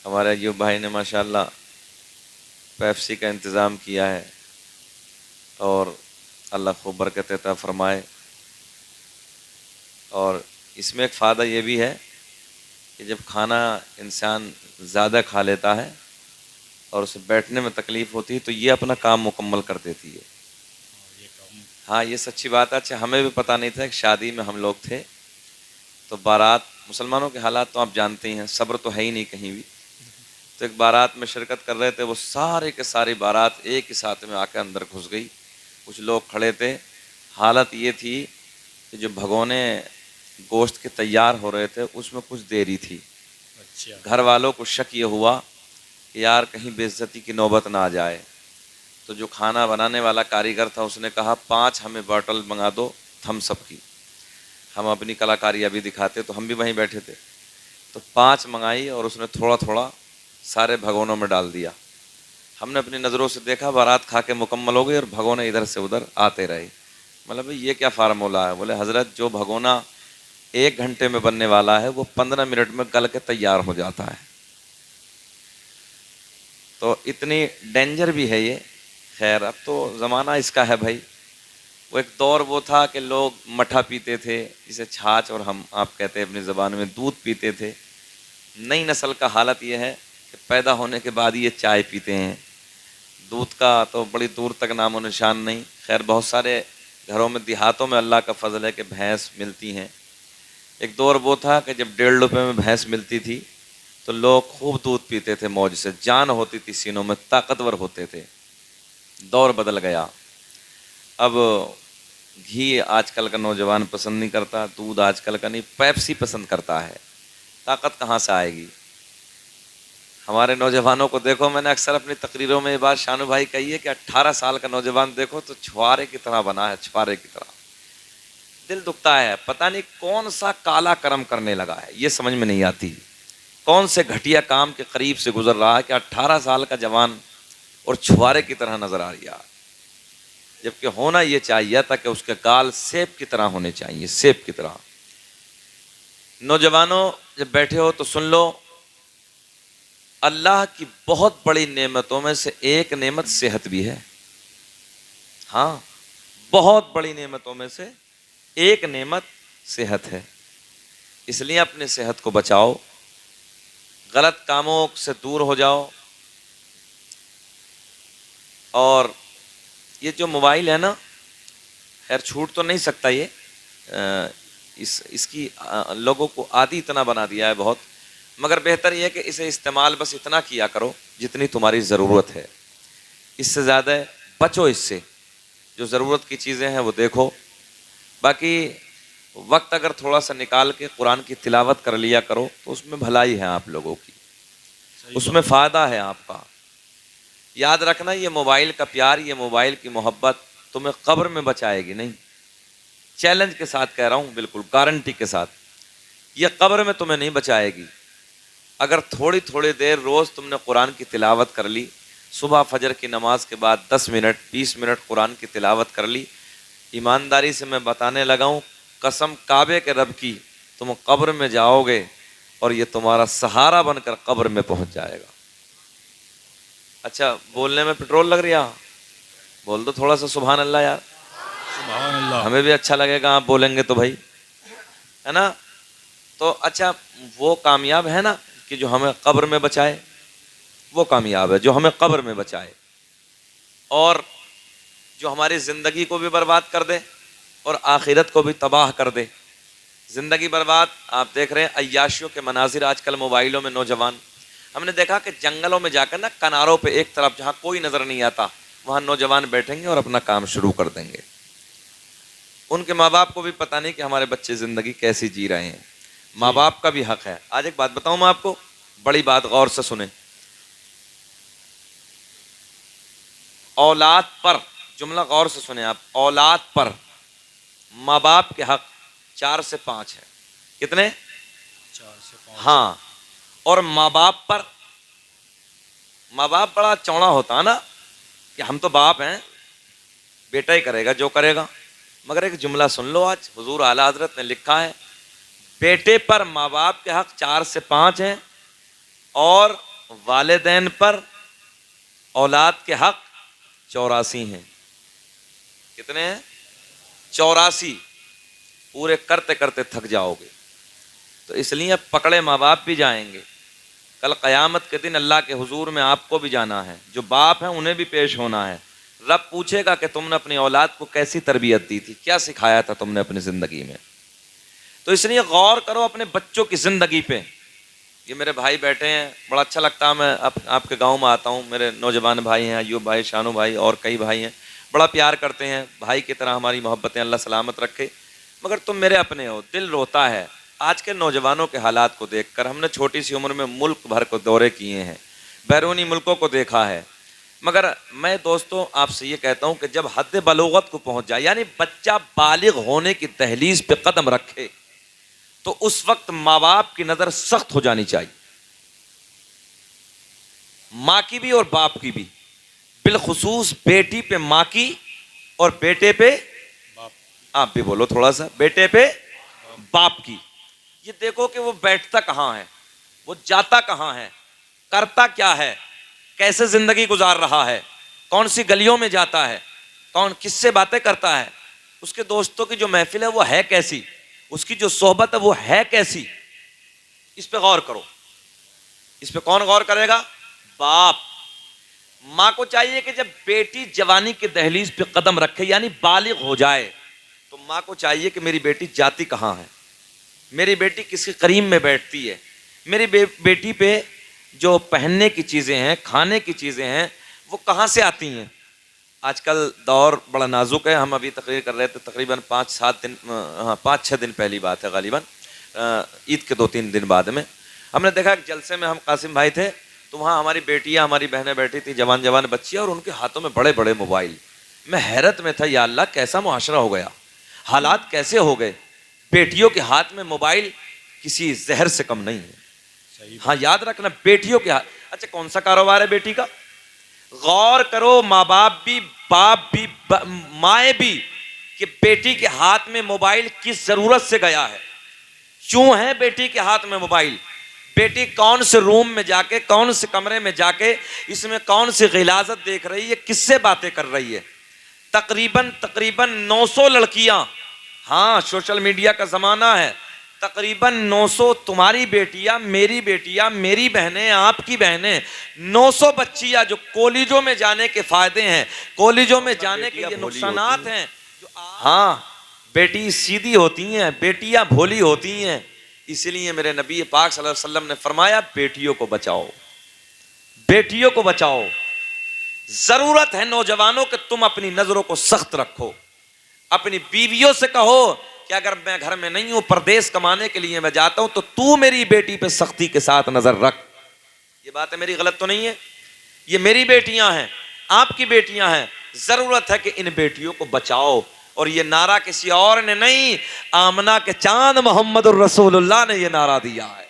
ہمارے ایوب بھائی نے ماشاءاللہ پیپسی کا انتظام کیا ہے، اور اللہ خوب برکت عطا فرمائے۔ اور اس میں ایک فائدہ یہ بھی ہے کہ جب کھانا انسان زیادہ کھا لیتا ہے اور اسے بیٹھنے میں تکلیف ہوتی ہے تو یہ اپنا کام مکمل کر دیتی ہے۔ ہاں یہ سچی بات ہے۔ اچھا ہمیں بھی پتہ نہیں تھا کہ شادی میں ہم لوگ تھے تو بارات، مسلمانوں کے حالات تو آپ جانتے ہی ہیں، صبر تو ہے ہی نہیں کہیں بھی۔ تو ایک بارات میں شرکت کر رہے تھے، وہ سارے کے ساری بارات ایک ہی ساتھ میں آ کے اندر گھس گئی۔ کچھ لوگ کھڑے تھے، حالت یہ تھی کہ جو بھگونے گوشت کے تیار ہو رہے تھے اس میں کچھ دیری تھی۔ گھر والوں کو شک یہ ہوا کہ یار کہیں بے عزتی کی نوبت نہ آ جائے، تو جو کھانا بنانے والا کاریگر تھا اس نے کہا 5 ہمیں بوتل منگا دو تھمس اپ کی۔ ہم اپنی کلاکاری ابھی دکھاتے تو ہم بھی وہیں بیٹھے تھے، تو 5 منگائی اور اس نے تھوڑا تھوڑا سارے بھگونوں میں ڈال دیا۔ ہم نے اپنی نظروں سے دیکھا بارات کھا کے مکمل ہو گئی اور بھگونے ادھر سے ادھر آتے رہے۔ مطلب بھائی یہ کیا فارمولہ ہے؟ بولے حضرت جو بھگونا 1 گھنٹے میں بننے والا ہے وہ 15 منٹ میں گل کے تیار ہو جاتا ہے۔ تو اتنی ڈینجر بھی ہے یہ۔ خیر اب تو زمانہ اس کا ہے بھائی۔ وہ ایک دور وہ تھا کہ لوگ مٹھا پیتے تھے، جسے چھاچھ اور ہم آپ کہتے ہیں اپنی زبان میں دودھ پیتے تھے۔ نئی نسل کا حالت یہ ہے کہ پیدا ہونے کے بعد یہ چائے پیتے ہیں، دودھ کا تو بڑی دور تک نام و نشان نہیں۔ خیر بہت سارے گھروں میں دیہاتوں میں اللہ کا فضل ہے کہ بھینس ملتی ہیں۔ ایک دور وہ تھا کہ جب 1.5 روپے میں بھینس ملتی تھی تو لوگ خوب دودھ پیتے تھے، موج سے، جان ہوتی تھی سینوں میں، طاقتور ہوتے تھے۔ دور بدل گیا۔ اب گھی آج کل کا نوجوان پسند نہیں کرتا، دودھ آج کل کا نہیں، پیپسی پسند کرتا ہے۔ طاقت کہاں سے آئے گی؟ ہمارے نوجوانوں کو دیکھو، میں نے اکثر اپنی تقریروں میں یہ بات شانو بھائی کہی ہے کہ 18 سال کا نوجوان دیکھو تو چھوارے کی طرح بنا ہے، چھوارے کی طرح۔ دل دکھتا ہے، پتہ نہیں کون سا کالا کرم کرنے لگا ہے، یہ سمجھ میں نہیں آتی۔ کون سے گھٹیا کام کے قریب سے گزر رہا ہے کہ 18 سال کا جوان اور چھوارے کی طرح نظر آ رہا ہے، جبکہ ہونا یہ چاہیے تھا کہ اس کے گال سیب کی طرح ہونے چاہیے، سیب کی طرح۔ نوجوانوں جب بیٹھے ہو تو سن لو، اللہ کی بہت بڑی نعمتوں میں سے ایک نعمت صحت بھی ہے۔ ہاں بہت بڑی نعمتوں میں سے ایک نعمت صحت ہے۔ اس لیے اپنے صحت کو بچاؤ، غلط کاموں سے دور ہو جاؤ۔ اور یہ جو موبائل ہے نا، خیر چھوٹ تو نہیں سکتا یہ، اس کی لوگوں کو عادی اتنا بنا دیا ہے بہت، مگر بہتر یہ ہے کہ اسے استعمال بس اتنا کیا کرو جتنی تمہاری ضرورت ہے، اس سے زیادہ بچو اس سے۔ جو ضرورت کی چیزیں ہیں وہ دیکھو، باقی وقت اگر تھوڑا سا نکال کے قرآن کی تلاوت کر لیا کرو تو اس میں بھلائی ہے آپ لوگوں کی، اس میں فائدہ ہے آپ کا۔ یاد رکھنا یہ موبائل کا پیار، یہ موبائل کی محبت تمہیں قبر میں بچائے گی نہیں، چیلنج کے ساتھ کہہ رہا ہوں، بالکل گارنٹی کے ساتھ، یہ قبر میں تمہیں نہیں بچائے گی۔ اگر تھوڑی تھوڑی دیر روز تم نے قرآن کی تلاوت کر لی، صبح فجر کی نماز کے بعد 10 منٹ 20 منٹ قرآن کی تلاوت کر لی، ایمانداری سے میں بتانے لگا ہوں، قسم کعبے کے رب کی، تم قبر میں جاؤ گے اور یہ تمہارا سہارا بن کر قبر میں پہنچ جائے گا۔ اچھا بولنے میں پٹرول لگ رہا، بول دو تھوڑا سا سبحان اللہ یار، سبحان اللہ۔ ہمیں بھی اچھا لگے گا آپ بولیں گے تو بھائی، ہے نا؟ تو اچھا وہ کامیاب ہے نا کہ جو ہمیں قبر میں بچائے، وہ کامیاب ہے جو ہمیں قبر میں بچائے، اور جو ہماری زندگی کو بھی برباد کر دے اور آخرت کو بھی تباہ کر دے۔ زندگی برباد، آپ دیکھ رہے ہیں عیاشیوں کے مناظر آج کل موبائلوں میں، نوجوان، ہم نے دیکھا کہ جنگلوں میں جا کر نا کناروں پہ ایک طرف جہاں کوئی نظر نہیں آتا وہاں نوجوان بیٹھیں گے اور اپنا کام شروع کر دیں گے۔ ان کے ماں باپ کو بھی پتہ نہیں کہ ہمارے بچے زندگی کیسی جی رہے ہیں، ماں باپ کا بھی حق ہے۔ آج ایک بات بتاؤں میں آپ کو، بڑی بات، غور سے سنیں، اولاد پر، جملہ غور سے سنیں آپ، اولاد پر ماں باپ کے حق 4 سے 5 ہے۔ کتنے؟ 4 سے 5۔ ہاں، اور ماں باپ پر، ماں باپ بڑا چوڑا ہوتا نا کہ ہم تو باپ ہیں، بیٹا ہی کرے گا جو کرے گا، مگر ایک جملہ سن لو، آج حضور اعلیٰ حضرت نے لکھا ہے بیٹے پر ماں باپ کے حق 4 سے 5 ہیں، اور والدین پر اولاد کے حق 84 ہیں. کتنے ہیں؟ 84. پورے کرتے کرتے تھک جاؤ گے. تو اس لیے پکڑے ماں باپ بھی جائیں گے. کل قیامت کے دن اللہ کے حضور میں آپ کو بھی جانا ہے. جو باپ ہیں انہیں بھی پیش ہونا ہے. رب پوچھے گا کہ تم نے اپنی اولاد کو کیسی تربیت دی تھی, کیا سکھایا تھا تم نے اپنی زندگی میں. تو اس لیے غور کرو اپنے بچوں کی زندگی پہ. یہ میرے بھائی بیٹھے ہیں, بڑا اچھا لگتا ہے. میں آپ کے گاؤں میں آتا ہوں, میرے نوجوان بھائی ہیں, ایوب بھائی, شانو بھائی اور کئی بھائی ہیں, بڑا پیار کرتے ہیں. بھائی کی طرح ہماری محبتیں, اللہ سلامت رکھے. مگر تم میرے اپنے ہو, دل روتا ہے آج کے نوجوانوں کے حالات کو دیکھ کر. ہم نے چھوٹی سی عمر میں ملک بھر کو دورے کیے ہیں, بیرونی ملکوں کو دیکھا ہے. مگر میں دوستوں آپ سے یہ کہتا ہوں کہ جب حد بلوغت کو پہنچ جائے, یعنی بچہ بالغ ہونے کی دہلیز پہ قدم رکھے, تو اس وقت ماں باپ کی نظر سخت ہو جانی چاہیے. ماں کی بھی اور باپ کی بھی, بالخصوص بیٹی پہ ماں کی اور بیٹے پہ, آپ بھی بولو تھوڑا سا, بیٹے پہ باپ کی. یہ دیکھو کہ وہ بیٹھتا کہاں ہے, وہ جاتا کہاں ہے, کرتا کیا ہے, کیسے زندگی گزار رہا ہے, کون سی گلیوں میں جاتا ہے, کون کس سے باتیں کرتا ہے, اس کے دوستوں کی جو محفل ہے وہ ہے کیسی, اس کی جو صحبت ہے وہ ہے کیسی. اس پہ غور کرو. اس پہ کون غور کرے گا؟ باپ. ماں کو چاہیے کہ جب بیٹی جوانی کی دہلیز پہ قدم رکھے, یعنی بالغ ہو جائے, تو ماں کو چاہیے کہ میری بیٹی جاتی کہاں ہے, میری بیٹی کس کے قریب میں بیٹھتی ہے, میری بیٹی پہ جو پہننے کی چیزیں ہیں, کھانے کی چیزیں ہیں, وہ کہاں سے آتی ہیں. آج کل دور بڑا نازک ہے. ہم ابھی تقریر کر رہے تھے, تقریباً 5-6 دن پہلی بات ہے, غالباً عید کے 2-3 دن بعد میں ہم نے دیکھا کہ جلسے میں ہم قاسم بھائی تھے, تو وہاں ہماری بیٹیاں, ہماری بہنیں بیٹھی تھی, جوان بچیاں, اور ان کے ہاتھوں میں بڑے بڑے موبائل. میں حیرت میں تھا, یا اللہ کیسا معاشرہ ہو گیا, حالات کیسے ہو گئے. بیٹیوں کے ہاتھ میں موبائل کسی زہر سے کم نہیں ہے. ہاں یاد رکھنا, بیٹیوں کے ہاتھ. اچھا کون سا کاروبار ہے بیٹی کا؟ غور کرو, ماں باپ بھی, باپ بھی, مائیں بھی, کہ بیٹی کے ہاتھ میں موبائل کس ضرورت سے گیا ہے, کیوں ہے بیٹی کے ہاتھ میں موبائل. بیٹی کون سے روم میں جا کے, کون سے کمرے میں جا کے, اس میں کون سی غلاظت دیکھ رہی ہے, کس سے باتیں کر رہی ہے. تقریباً 900 لڑکیاں, ہاں سوشل میڈیا کا زمانہ ہے, تقریباً 900 تمہاری بیٹیاں, میری بیٹیاں, میری بہنیں, آپ کی بہنیں, 900 بچیاں جو کالجوں میں جانے کے فائدے ہیں, کالجوں میں جانے کے یہ نقصانات ہیں. ہاں بیٹی سیدھی ہوتی ہیں, بیٹیاں بھولی ہوتی ہیں. اس لیے میرے نبی پاک صلی اللہ علیہ وسلم نے فرمایا بیٹیوں کو بچاؤ, بیٹیوں کو بچاؤ. ضرورت ہے نوجوانوں کہ تم اپنی نظروں کو سخت رکھو. اپنی بیویوں سے کہو کہ اگر میں گھر میں نہیں ہوں, پردیس کمانے کے لیے میں جاتا ہوں, تو میری بیٹی پہ سختی کے ساتھ نظر رکھ. یہ بات ہے میری غلط تو نہیں ہے؟ یہ میری بیٹیاں ہیں, آپ کی بیٹیاں ہیں. ضرورت ہے کہ ان بیٹیوں کو بچاؤ. اور یہ نعرہ کسی اور نے نہیں, آمنہ کے چاند محمد الرسول اللہ نے یہ نعرہ دیا ہے,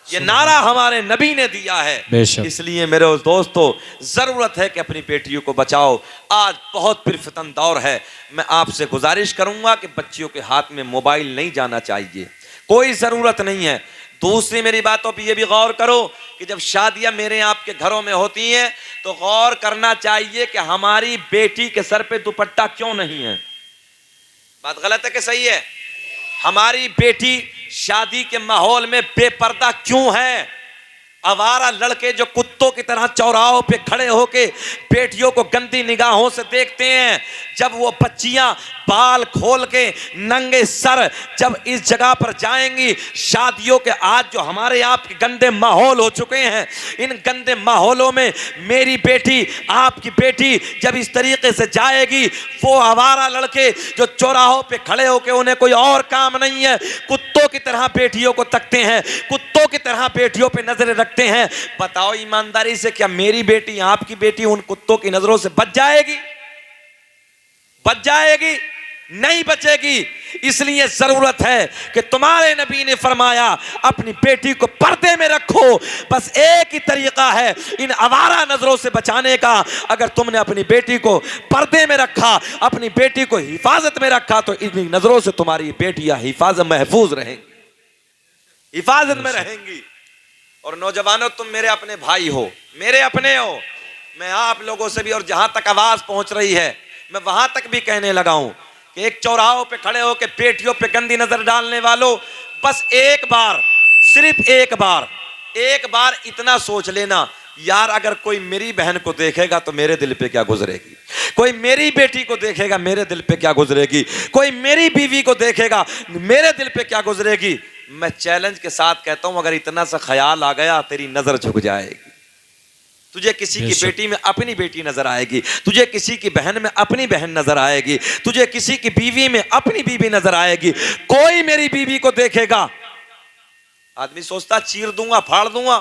یہ نعرہ ہمارے نبی نے دیا ہے. اس لیے میرے دوستو ضرورت ہے کہ اپنی بیٹیوں کو بچاؤ. آج بہت پرفتن دور ہے. میں آپ سے گزارش کروں گا کہ بچیوں کے ہاتھ میں موبائل نہیں جانا چاہیے, کوئی ضرورت نہیں ہے. دوسری میری باتوں پہ یہ بھی غور کرو کہ جب شادیاں میرے آپ کے گھروں میں ہوتی ہیں, تو غور کرنا چاہیے کہ ہماری بیٹی کے سر پہ دوپٹہ کیوں نہیں ہے. بات غلط ہے کہ صحیح ہے؟ ہماری بیٹی شادی کے ماحول میں بے پردہ کیوں ہے؟ آوارہ لڑکے جو کتوں کی طرح چوراہوں پہ کھڑے ہو کے بیٹیوں کو گندی نگاہوں سے دیکھتے ہیں, جب وہ بچیاں بال کھول کے ننگے سر جب اس جگہ پر جائیں گی شادیوں کے, آج جو ہمارے آپ کے گندے ماحول ہو چکے ہیں, ان گندے ماحولوں میں میری بیٹی, آپ کی بیٹی جب اس طریقے سے جائے گی, وہ آوارہ لڑکے جو چوراہوں پہ کھڑے ہو کے انہیں کوئی اور کام نہیں ہے, کتوں کی طرح بیٹیوں کو تکتے ہیں, کتوں کی طرح بیٹیوں پہ نظریں رکھتے ہیں. بتاؤ ایمانداری سے, کیا میری بیٹی, آپ کی بیٹی ان کتوں کی نظروں سے بچ جائے گی؟ بچ جائے گی؟ نہیں بچے گی. اس لیے ضرورت ہے کہ تمہارے نبی نے فرمایا اپنی بیٹی کو پردے میں رکھو. بس ایک ہی طریقہ ہے ان آوارہ نظروں سے بچانے کا. اگر تم نے اپنی بیٹی کو پردے میں رکھا, اپنی بیٹی کو حفاظت میں رکھا, تو ان نظروں سے تمہاری بیٹیاں محفوظ رہیں گی, حفاظت میں رہیں گی. اور نوجوانوں تم میرے اپنے بھائی ہو, میرے اپنے ہو. میں آپ لوگوں سے بھی, اور جہاں تک آواز پہنچ رہی ہے میں وہاں تک بھی کہنے لگا ہوں کہ ایک چوراہوں پہ کھڑے ہو کے بیٹیوں پہ گندی نظر ڈالنے والوں, بس ایک بار, صرف ایک بار اتنا سوچ لینا, یار اگر کوئی میری بہن کو دیکھے گا تو میرے دل پہ کیا گزرے گی, کوئی میری بیٹی کو دیکھے گا میرے دل پہ کیا گزرے گی, کوئی میری بیوی کو دیکھے گا میرے دل پہ کیا گزرے گی. میں چیلنج کے ساتھ کہتا ہوں اگر اتنا سا خیال آ گیا تیری نظر جھک جائے گی. تجھے کسی کی بیٹی میں اپنی بیٹی نظر آئے گی, تجھے کسی کی بہن میں اپنی بہن نظر آئے گی, تجھے کسی کی بیوی میں اپنی بیوی نظر آئے گی. کوئی میری بیوی کو دیکھے گا, آدمی سوچتا چیر دوں گا پھاڑ دوں گا,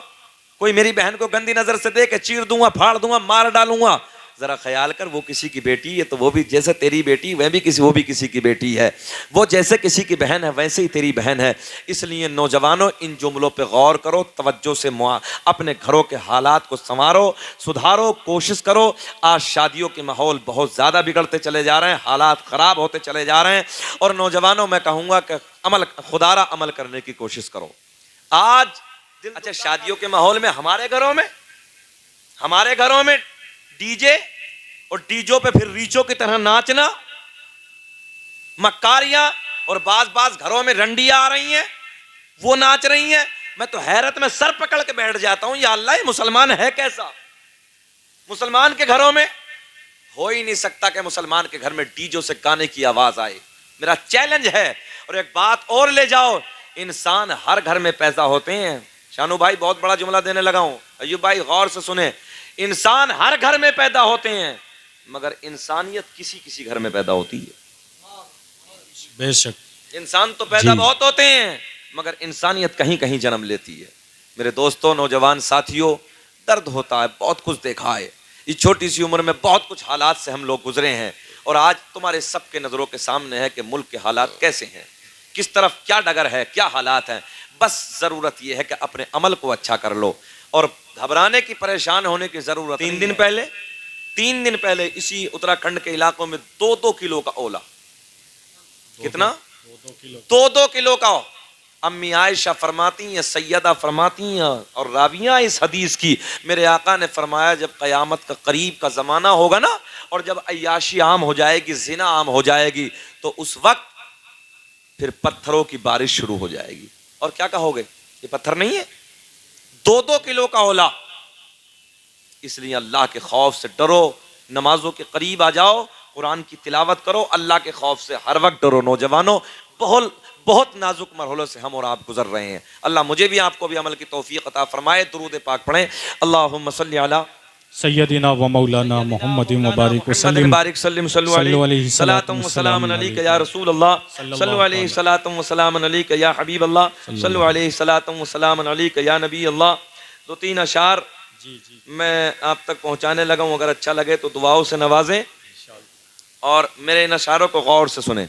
کوئی میری بہن کو گندی نظر سے دیکھے چیر دوں گا پھاڑ دوں گا مار ڈالوں گا. ذرا خیال کر, وہ کسی کی بیٹی ہے تو وہ بھی جیسے تیری بیٹی وہ بھی کسی کی بیٹی ہے, وہ جیسے کسی کی بہن ہے ویسے ہی تیری بہن ہے. اس لیے نوجوانوں ان جملوں پہ غور کرو, توجہ سے اپنے گھروں کے حالات کو سنوارو, سدھارو, کوشش کرو. آج شادیوں کے ماحول بہت زیادہ بگڑتے چلے جا رہے ہیں, حالات خراب ہوتے چلے جا رہے ہیں. اور نوجوانوں میں کہوں گا کہ خدارہ عمل کرنے کی کوشش کرو. آج اچھا شادیوں کے ماحول میں ہمارے گھروں میں ڈی جے اور ڈیجو پہ پھر ریچوں کی طرح ناچنا, مکاریاں, اور بعض گھروں میں رنڈیاں آ رہی ہیں وہ ناچ رہی ہیں. میں تو حیرت میں سر پکڑ کے بیٹھ جاتا ہوں, یا اللہ یہ مسلمان ہے کیسا. مسلمان کے گھروں میں ہو ہی نہیں سکتا کہ مسلمان کے گھر میں ڈیجو سے گانے کی آواز آئے. میرا چیلنج ہے. اور ایک بات اور لے جاؤ, انسان ہر گھر میں پیدا ہوتے ہیں. شانو بھائی بہت بڑا جملہ دینے لگا ہوں, ایوب بھائی غور سے سنیں. انسان ہر گھر میں پیدا ہوتے ہیں مگر انسانیت کسی گھر میں پیدا ہوتی ہے. بے شک. انسان تو پیدا بہت ہوتے ہیں مگر انسانیت کہیں جنم لیتی ہے. میرے دوستوں, نوجوان ساتھیوں, درد ہوتا ہے, بہت کچھ دیکھا ہے. اس چھوٹی سی عمر میں بہت کچھ حالات سے ہم لوگ گزرے ہیں, اور آج تمہارے سب کے نظروں کے سامنے ہے کہ ملک کے حالات کیسے ہیں, کس طرف کیا ڈگر ہے, کیا حالات ہیں. بس ضرورت یہ ہے کہ اپنے عمل کو اچھا کر لو, اور گھبرانے کی, پریشان ہونے کی ضرورت. 3 دن پہلے اسی اتراکھنڈ کے علاقوں میں 2 کلو کا اولا, کتنا 2 کلو کا. امی عائشہ فرماتی ہیں, سیدہ فرماتی ہیں اور راویاں اس حدیث کی, میرے آقا نے فرمایا جب قیامت کا قریب کا زمانہ ہوگا نا, اور جب عیاشی عام ہو جائے گی, زنا عام ہو جائے گی, تو اس وقت پھر پتھروں کی بارش شروع ہو جائے گی. اور کیا کہو گے, یہ پتھر نہیں ہے, 2 کلو کا اولا. اس لیے اللہ کے خوف سے ڈرو, نمازوں کے قریب آ جاؤ, قرآن کی تلاوت کرو, اللہ کے خوف سے ہر وقت ڈرو. نوجوانوں, بہت نازک مرحلوں سے ہم اور آپ گزر رہے ہیں. اللہ مجھے بھی آپ کو بھی عمل کی توفیق عطا فرمائے. درود پاک پڑھیں. اللہم صلی علی سیدنا و مولانا محمد مبارک وسلم. بارک سلم صلو علیہ صلاۃ و سلام علیک یا رسول اللہ, صلو علیہ صلاۃ و سلام علیک یا حبیب اللہ, صلو علیہ صلاۃ و سلام علیک یا نبی اللہ. 2-3 اشعار میں آپ تک پہنچانے لگا ہوں, اگر اچھا لگے تو دعاؤں سے نوازیں اور میرے ان اشعاروں کو غور سے سنیں.